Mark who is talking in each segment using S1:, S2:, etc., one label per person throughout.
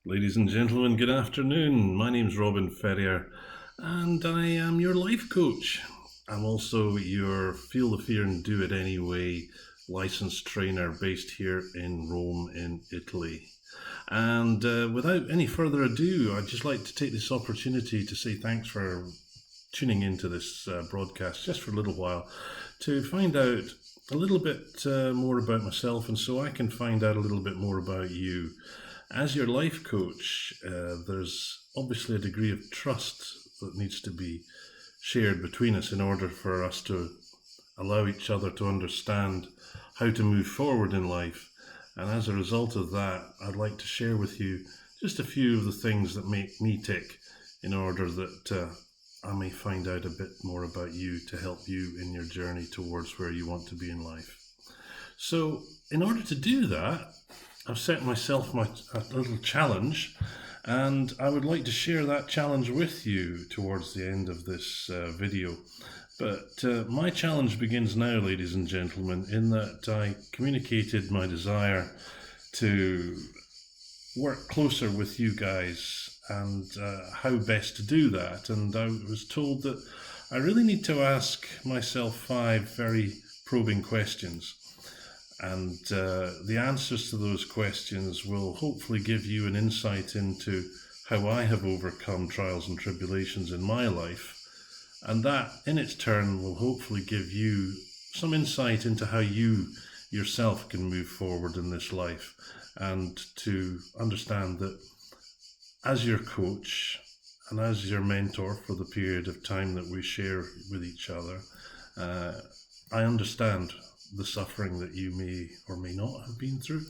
S1: Ladies and gentlemen, good afternoon. My name's Robin Ferrier, and I am your life coach. I'm also your Feel the Fear and Do It Anyway licensed trainer based here in Rome, in Italy. And without any further ado, I'd just like to take this opportunity to say thanks for tuning into this broadcast just for a little while to find out a little bit more about myself and so I can find out a little bit more about you. As your life coach, there's obviously a degree of trust that needs to be shared between us in order for us to allow each other to understand how to move forward in life. And as a result of that, I'd like to share with you just a few of the things that make me tick in order that I may find out a bit more about you to help you in your journey towards where you want to be in life. So, in order to do that, I've set myself a little challenge, and I would like to share that challenge with you towards the end of this video. But my challenge begins now, ladies and gentlemen, in that I communicated my desire to work closer with you guys and how best to do that. And I was told that I really need to ask myself 5 very probing questions. And the answers to those questions will hopefully give you an insight into how I have overcome trials and tribulations in my life. And that, in its turn, will hopefully give you some insight into how you yourself can move forward in this life and to understand that as your coach and as your mentor for the period of time that we share with each other, I understand the suffering that you may or may not have been through,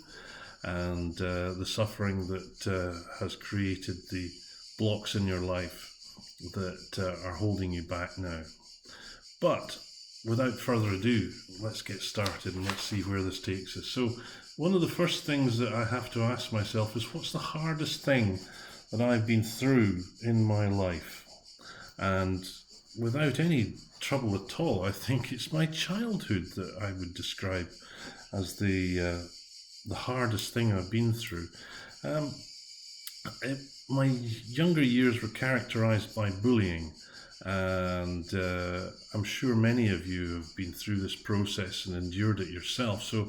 S1: and the suffering that has created the blocks in your life that are holding you back now. But without further ado, let's get started and let's see where this takes us. So, one of the first things that I have to ask myself is what's the hardest thing that I've been through in my life? And without any trouble at all, I think it's my childhood that I would describe as the hardest thing I've been through. Um, my younger years were characterized by bullying, and I'm sure many of you have been through this process and endured it yourself. So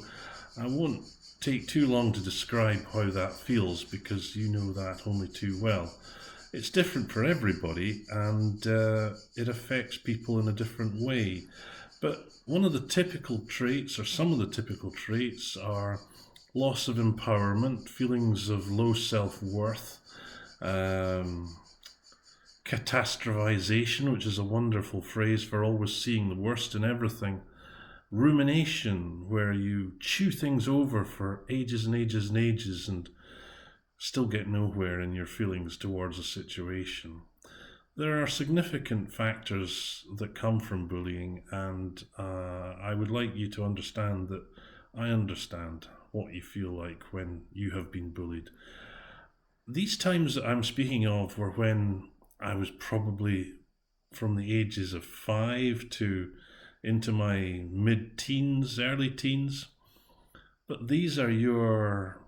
S1: I won't take too long to describe how that feels because you know that only too well. It's different for everybody, and it affects people in a different way. But one of the typical traits, or some of the typical traits, are loss of empowerment, feelings of low self worth, um, catastrophization, which is a wonderful phrase for always seeing the worst in everything, rumination, where you chew things over for ages and ages and ages and still get nowhere in your feelings towards a situation. There are significant factors that come from bullying, and I would like you to understand that I understand what you feel like when you have been bullied. These times that I'm speaking of were when I was probably from the ages of 5 to into my mid teens, early teens. But these are your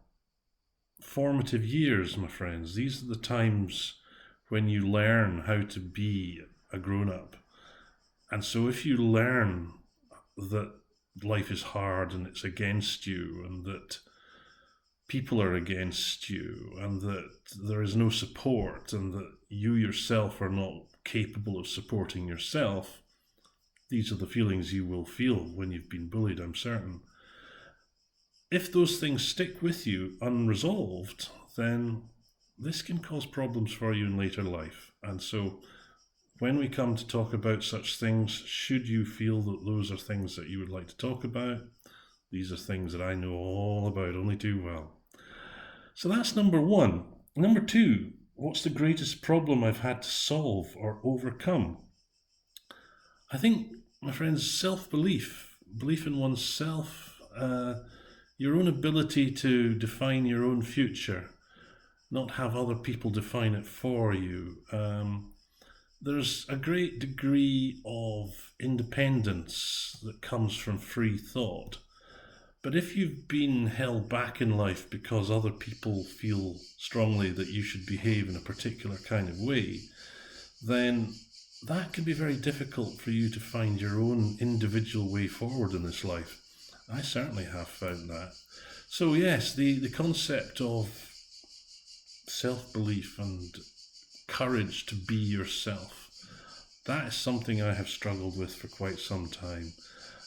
S1: formative years, my friends. These are the times when you learn how to be a grown up. And so if you learn that life is hard and it's against you and that people are against you and that there is no support and that you yourself are not capable of supporting yourself, these are the feelings you will feel when you've been bullied, I'm certain. If those things stick with you unresolved, then this can cause problems for you in later life. And so when we come to talk about such things, should you feel that those are things that you would like to talk about, these are things that I know all about only too well. So that's number one. Number two, what's the greatest problem I've had to solve or overcome? I think, my friends, self-belief, belief in oneself, your own ability to define your own future, not have other people define it for you. There's a great degree of independence that comes from free thought. But if you've been held back in life because other people feel strongly that you should behave in a particular kind of way, then that can be very difficult for you to find your own individual way forward in this life. I certainly have found that. So yes, the concept of self-belief and courage to be yourself, that is something I have struggled with for quite some time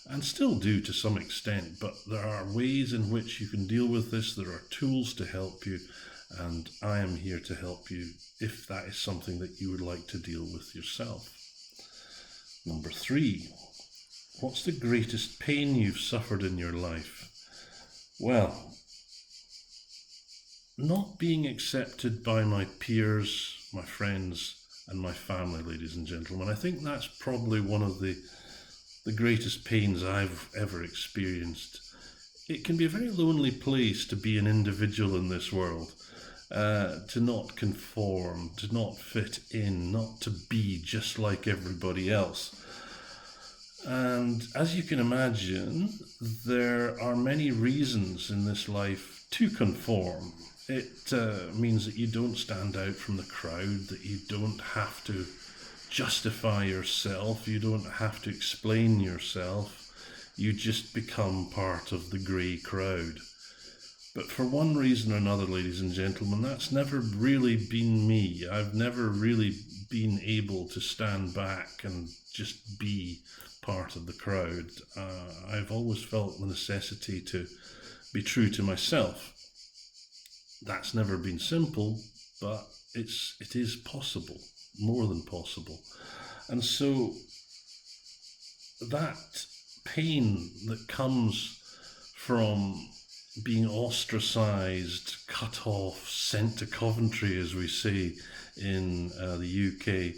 S1: and still do to some extent, but there are ways in which you can deal with this. There are tools to help you, and I am here to help you if that is something that you would like to deal with yourself. Number 3, what's the greatest pain you've suffered in your life? Well, not being accepted by my peers, my friends, and my family, ladies and gentlemen. I think that's probably one of the greatest pains I've ever experienced. It can be a very lonely place to be an individual in this world, to not conform, to not fit in, not to be just like everybody else. And as you can imagine, there are many reasons in this life to conform. It means that you don't stand out from the crowd, that you don't have to justify yourself, you don't have to explain yourself, you just become part of the grey crowd. But for one reason or another, ladies and gentlemen, that's never really been me. I've never really been able to stand back and just be part of the crowd. I've always felt the necessity to be true to myself. That's never been simple, but it is possible. More than possible. And so that pain that comes from being ostracised, cut off, sent to Coventry, as we say in the UK,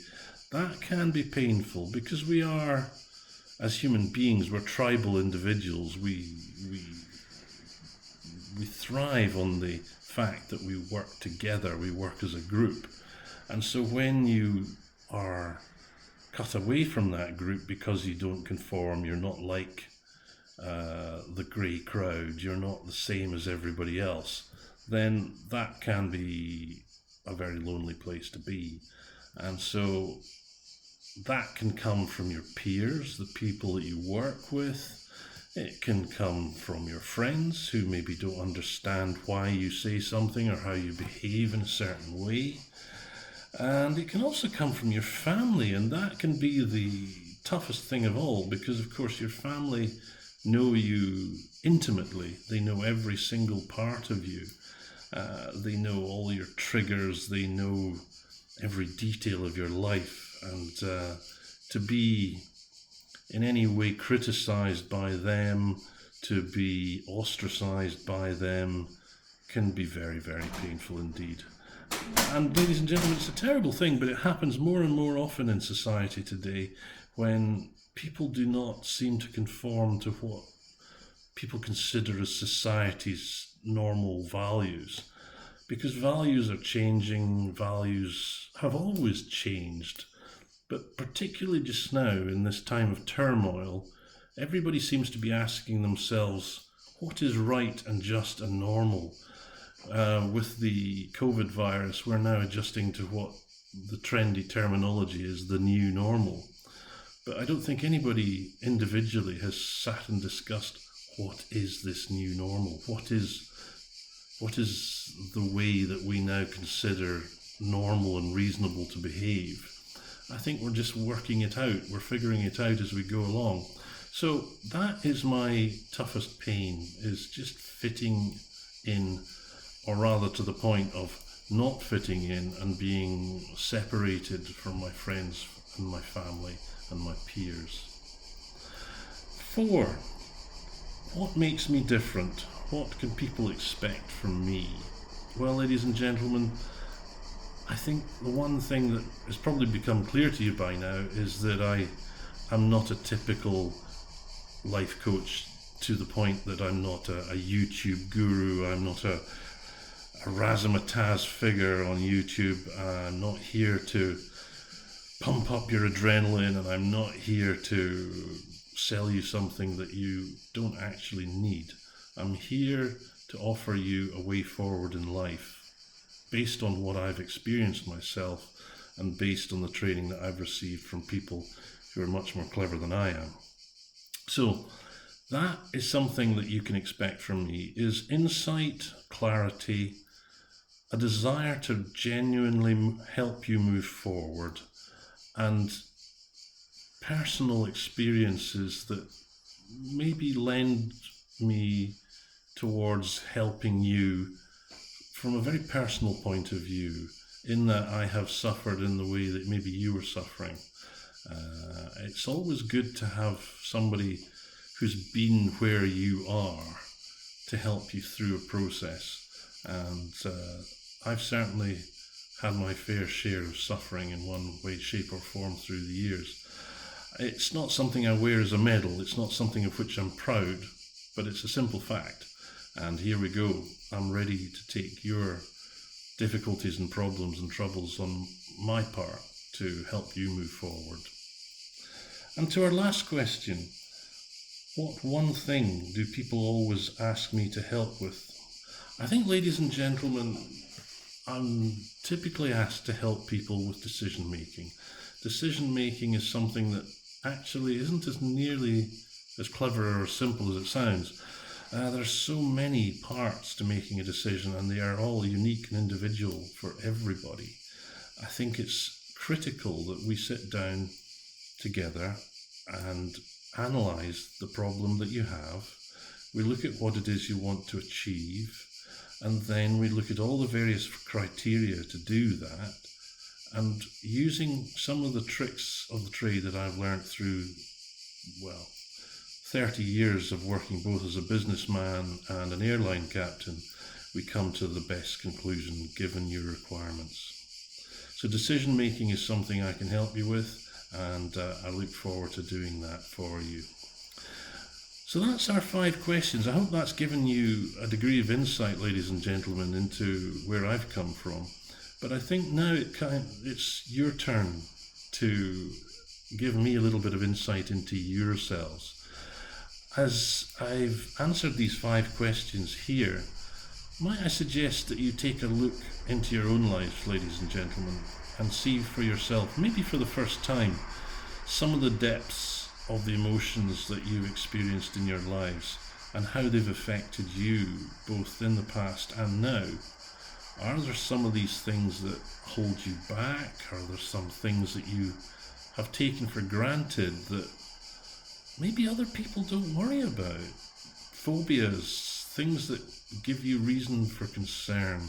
S1: that can be painful because we are, as human beings, we're tribal individuals. We thrive on the fact that we work together, we work as a group. And so when you are cut away from that group because you don't conform, you're not like the grey crowd, you're not the same as everybody else, then that can be a very lonely place to be. And so that can come from your peers, the people that you work with. It can come from your friends who maybe don't understand why you say something or how you behave in a certain way. And it can also come from your family, and that can be the toughest thing of all, because of course your family know you intimately. They know every single part of you. They know all your triggers. They know every detail of your life. And to be in any way criticized by them, to be ostracized by them, can be very, very painful indeed. And ladies and gentlemen, it's a terrible thing, but it happens more and more often in society today when people do not seem to conform to what people consider as society's normal values. Because values are changing, values have always changed. But particularly just now, in this time of turmoil, everybody seems to be asking themselves, what is right and just and normal? With the COVID virus, we're now adjusting to what the trendy terminology is, the new normal. But I don't think anybody individually has sat and discussed what is this new normal? What is the way that we now consider normal and reasonable to behave? I think we're just working it out. We're figuring it out as we go along. So that is my toughest pain, is just fitting in, or rather to the point of not fitting in and being separated from my friends and my family and my peers. 4, what makes me different? What can people expect from me? Well, ladies and gentlemen, I think the one thing that has probably become clear to you by now is that I am not a typical life coach, to the point that I'm not a YouTube guru. I'm not a razzmatazz figure on YouTube. I'm not here to pump up your adrenaline, and I'm not here to sell you something that you don't actually need. I'm here to offer you a way forward in life based on what I've experienced myself and based on the training that I've received from people who are much more clever than I am. So that is something that you can expect from me, is insight, clarity, a desire to genuinely help you move forward, and personal experiences that maybe lend me towards helping you from a very personal point of view, in that I have suffered in the way that maybe you were suffering. It's always good to have somebody who's been where you are to help you through a process. And I've certainly had my fair share of suffering in one way, shape or form through the years. It's not something I wear as a medal, it's not something of which I'm proud, but it's a simple fact. And here we go. I'm ready to take your difficulties and problems and troubles on my part to help you move forward. And to our last question, what one thing do people always ask me to help with? I think, ladies and gentlemen, I'm typically asked to help people with decision making. Decision making is something that actually isn't as nearly as clever or simple as it sounds. There's so many parts to making a decision, and they are all unique and individual for everybody. I think it's critical that we sit down together and analyse the problem that you have. We look at what it is you want to achieve, and then we look at all the various criteria to do that, and using some of the tricks of the trade that I've learned through, 30 years of working both as a businessman and an airline captain, we come to the best conclusion given your requirements. So decision making is something I can help you with, and I look forward to doing that for you. So that's our 5 questions. I hope that's given you a degree of insight, ladies and gentlemen, into where I've come from. But I think now it's your turn to give me a little bit of insight into yourselves. As I've answered these 5 questions here, might I suggest that you take a look into your own lives, ladies and gentlemen, and see for yourself, maybe for the first time, some of the depths of the emotions that you've experienced in your lives and how they've affected you both in the past and now. Are there some of these things that hold you back? Are there some things that you have taken for granted that maybe other people don't worry about? Phobias, things that give you reason for concern,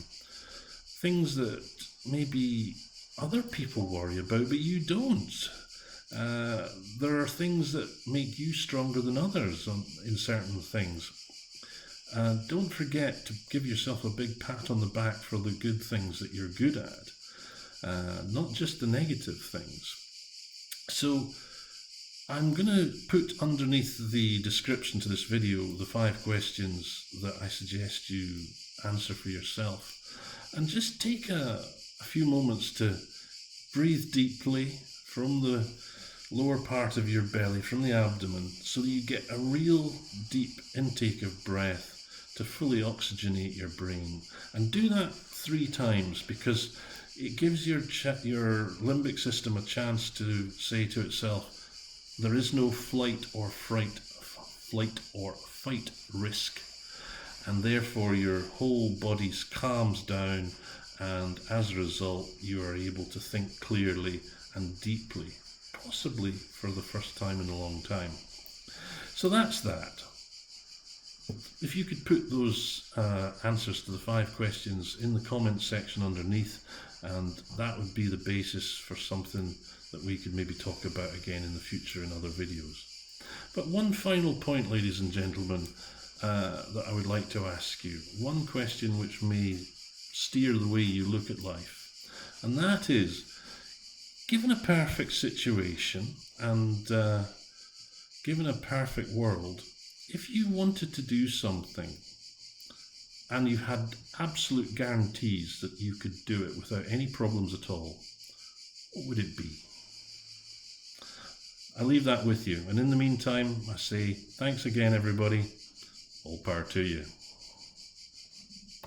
S1: things that maybe other people worry about but you don't. There are things that make you stronger than others in certain things. Don't forget to give yourself a big pat on the back for the good things that you're good at, not just the negative things. So I'm going to put underneath the description to this video the 5 questions that I suggest you answer for yourself. And just take a few moments to breathe deeply from the lower part of your belly, from the abdomen, so that you get a real deep intake of breath to fully oxygenate your brain. And do that 3 times, because it gives your limbic system a chance to say to itself, there is no flight or fight risk, and therefore your whole body calms down, and as a result you are able to think clearly and deeply, possibly for the first time in a long time. So that's that. If you could put those answers to the 5 questions in the comments section underneath, and that would be the basis for something that we could maybe talk about again in the future in other videos. But one final point, ladies and gentlemen, that I would like to ask you, one question which may steer the way you look at life, and that is, given a perfect situation and given a perfect world, if you wanted to do something and you had absolute guarantees that you could do it without any problems at all, what would it be? I leave that with you. And in the meantime, I say thanks again, everybody. All power to you.